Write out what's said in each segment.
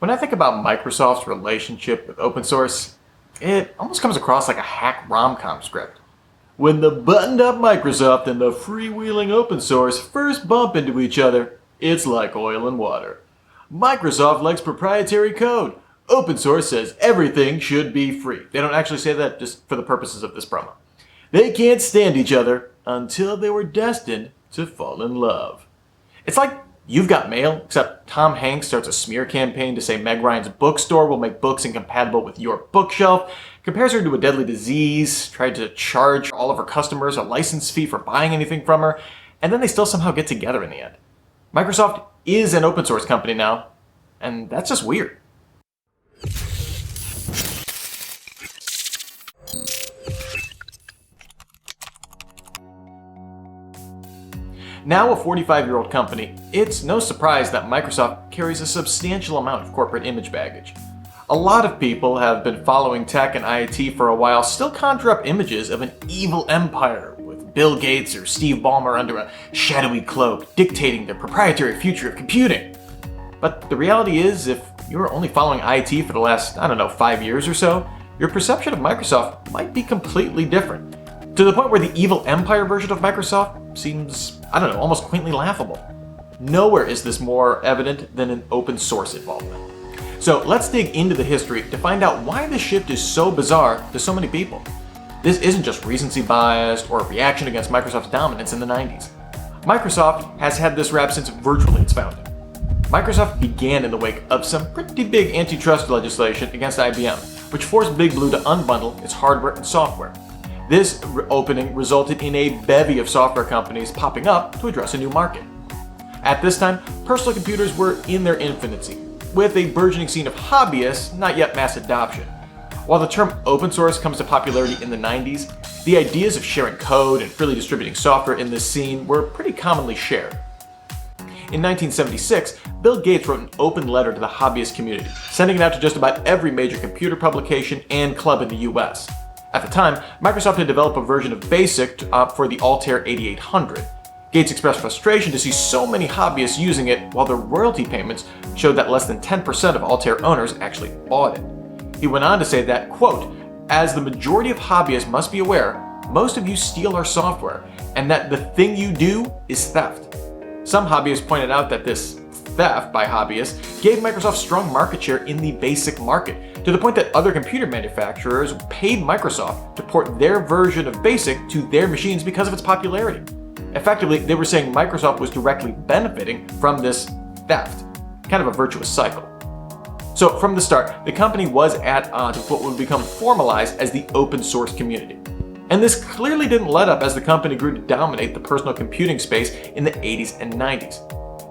When I think about Microsoft's relationship with open source, it almost comes across like a hack rom-com script. When the buttoned-up Microsoft and the freewheeling open source first bump into each other, it's like oil and water. Microsoft likes proprietary code. Open source says everything should be free. They don't actually say that just for the purposes of this promo. They can't stand each other until they were destined to fall in love. It's like You've Got Mail, except Tom Hanks starts a smear campaign to say Meg Ryan's bookstore will make books incompatible with your bookshelf, compares her to a deadly disease, tried to charge all of her customers a license fee for buying anything from her, and then they still somehow get together in the end. Microsoft is an open source company now, and that's just weird. Now a 45-year-old company, it's no surprise that Microsoft carries a substantial amount of corporate image baggage. A lot of people have been following tech and IT for a while still conjure up images of an evil empire with Bill Gates or Steve Ballmer under a shadowy cloak dictating the proprietary future of computing. But the reality is, if you're only following IT for the last, 5 years or so, your perception of Microsoft might be completely different. To the point where the evil empire version of Microsoft seems, almost quaintly laughable. Nowhere is this more evident than in open source involvement. So let's dig into the history to find out why this shift is so bizarre to so many people. This isn't just recency bias or a reaction against Microsoft's dominance in the 90s. Microsoft has had this rap since virtually its founding. Microsoft began in the wake of some pretty big antitrust legislation against IBM, which forced Big Blue to unbundle its hardware and software. This opening resulted in a bevy of software companies popping up to address a new market. At this time, personal computers were in their infancy, with a burgeoning scene of hobbyists, not yet mass adoption. While the term open source comes to popularity in the 90s, the ideas of sharing code and freely distributing software in this scene were pretty commonly shared. In 1976, Bill Gates wrote an open letter to the hobbyist community, sending it out to just about every major computer publication and club in the US. At the time, Microsoft had developed a version of BASIC for the Altair 8800. Gates expressed frustration to see so many hobbyists using it, while the royalty payments showed that less than 10% of Altair owners actually bought it. He went on to say that, quote, "As the majority of hobbyists must be aware, most of you steal our software, and that the thing you do is theft." Some hobbyists pointed out that this theft by hobbyists gave Microsoft strong market share in the BASIC market, to the point that other computer manufacturers paid Microsoft to port their version of BASIC to their machines because of its popularity. Effectively, they were saying Microsoft was directly benefiting from this theft, kind of a virtuous cycle. So from the start, the company was at odds with what would become formalized as the open source community. And this clearly didn't let up as the company grew to dominate the personal computing space in the 80s and 90s.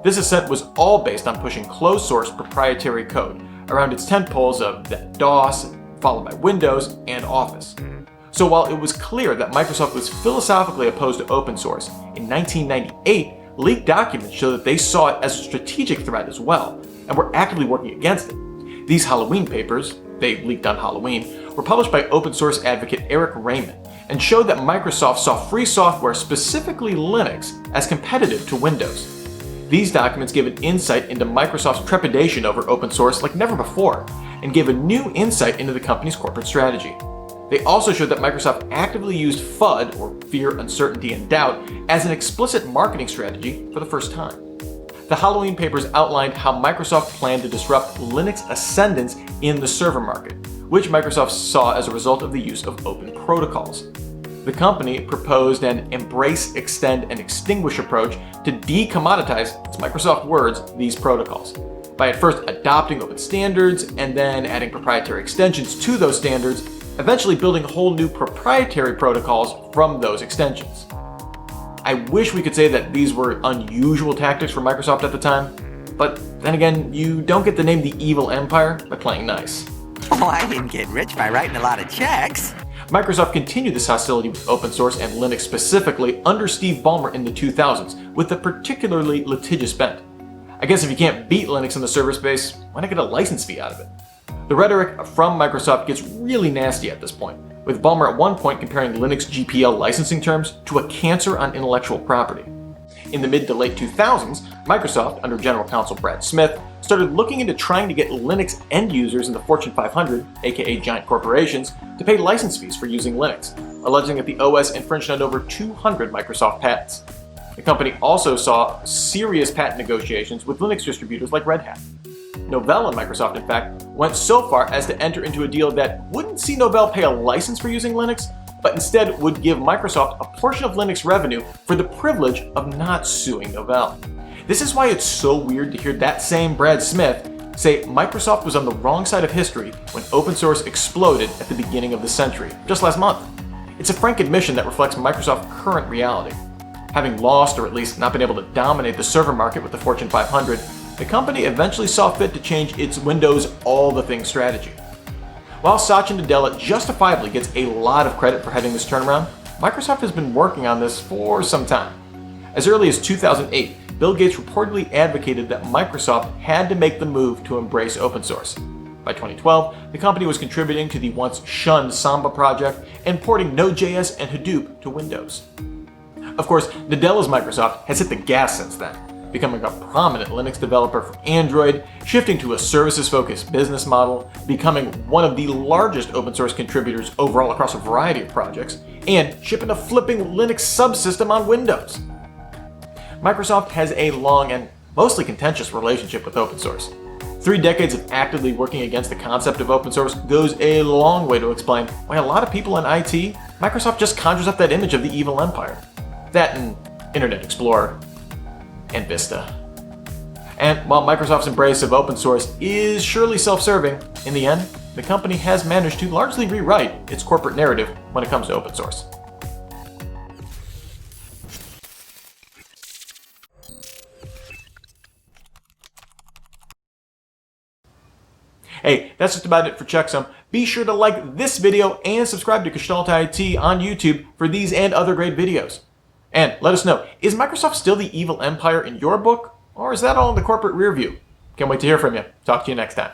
This ascent was all based on pushing closed source proprietary code around its tentpoles of DOS, followed by Windows and Office. So while it was clear that Microsoft was philosophically opposed to open source, in 1998, leaked documents show that they saw it as a strategic threat as well, and were actively working against it. These Halloween papers, they leaked on Halloween, were published by open source advocate Eric Raymond, and showed that Microsoft saw free software, specifically Linux, as competitive to Windows. These documents give an insight into Microsoft's trepidation over open source like never before, and gave a new insight into the company's corporate strategy. They also showed that Microsoft actively used FUD, or fear, uncertainty, and doubt, as an explicit marketing strategy for the first time. The Halloween papers outlined how Microsoft planned to disrupt Linux ascendance in the server market, which Microsoft saw as a result of the use of open protocols. The company proposed an embrace, extend, and extinguish approach to decommoditize, it's Microsoft words, these protocols, by at first adopting open standards and then adding proprietary extensions to those standards, eventually building whole new proprietary protocols from those extensions. I wish we could say that these were unusual tactics for Microsoft at the time, but then again, you don't get to name the evil empire by playing nice. Oh, I didn't get rich by writing a lot of checks. Microsoft continued this hostility with open source and Linux specifically under Steve Ballmer in the 2000s with a particularly litigious bent. I guess if you can't beat Linux in the server space, why not get a license fee out of it? The rhetoric from Microsoft gets really nasty at this point, with Ballmer at one point comparing Linux GPL licensing terms to a cancer on intellectual property. In the mid to late 2000s, Microsoft, under General Counsel Brad Smith, started looking into trying to get Linux end users in the Fortune 500, aka giant corporations, to pay license fees for using Linux, alleging that the OS infringed on over 200 Microsoft patents. The company also saw serious patent negotiations with Linux distributors like Red Hat. Novell and Microsoft, in fact, went so far as to enter into a deal that wouldn't see Novell pay a license for using Linux, but instead would give Microsoft a portion of Linux revenue for the privilege of not suing Novell. This is why it's so weird to hear that same Brad Smith say Microsoft was on the wrong side of history when open source exploded at the beginning of the century, just last month. It's a frank admission that reflects Microsoft's current reality. Having lost, or at least not been able to dominate the server market with the Fortune 500, the company eventually saw fit to change its Windows all the things strategy. While Satya Nadella justifiably gets a lot of credit for heading this turnaround, Microsoft has been working on this for some time. As early as 2008, Bill Gates reportedly advocated that Microsoft had to make the move to embrace open source. By 2012, the company was contributing to the once shunned Samba project and porting Node.js and Hadoop to Windows. Of course, Nadella's Microsoft has hit the gas since then, becoming a prominent Linux developer for Android, shifting to a services-focused business model, becoming one of the largest open source contributors overall across a variety of projects, and shipping a flipping Linux subsystem on Windows. Microsoft has a long and mostly contentious relationship with open source. 3 decades of actively working against the concept of open source goes a long way to explain why a lot of people in IT, Microsoft just conjures up that image of the evil empire. That and Internet Explorer. And Vista. And while Microsoft's embrace of open source is surely self-serving, in the end, the company has managed to largely rewrite its corporate narrative when it comes to open source. Hey, that's just about it for Checksum. Be sure to like this video and subscribe to Gestalt IT on YouTube for these and other great videos. And let us know, is Microsoft still the evil empire in your book, or is that all in the corporate rear view? Can't wait to hear from you. Talk to you next time.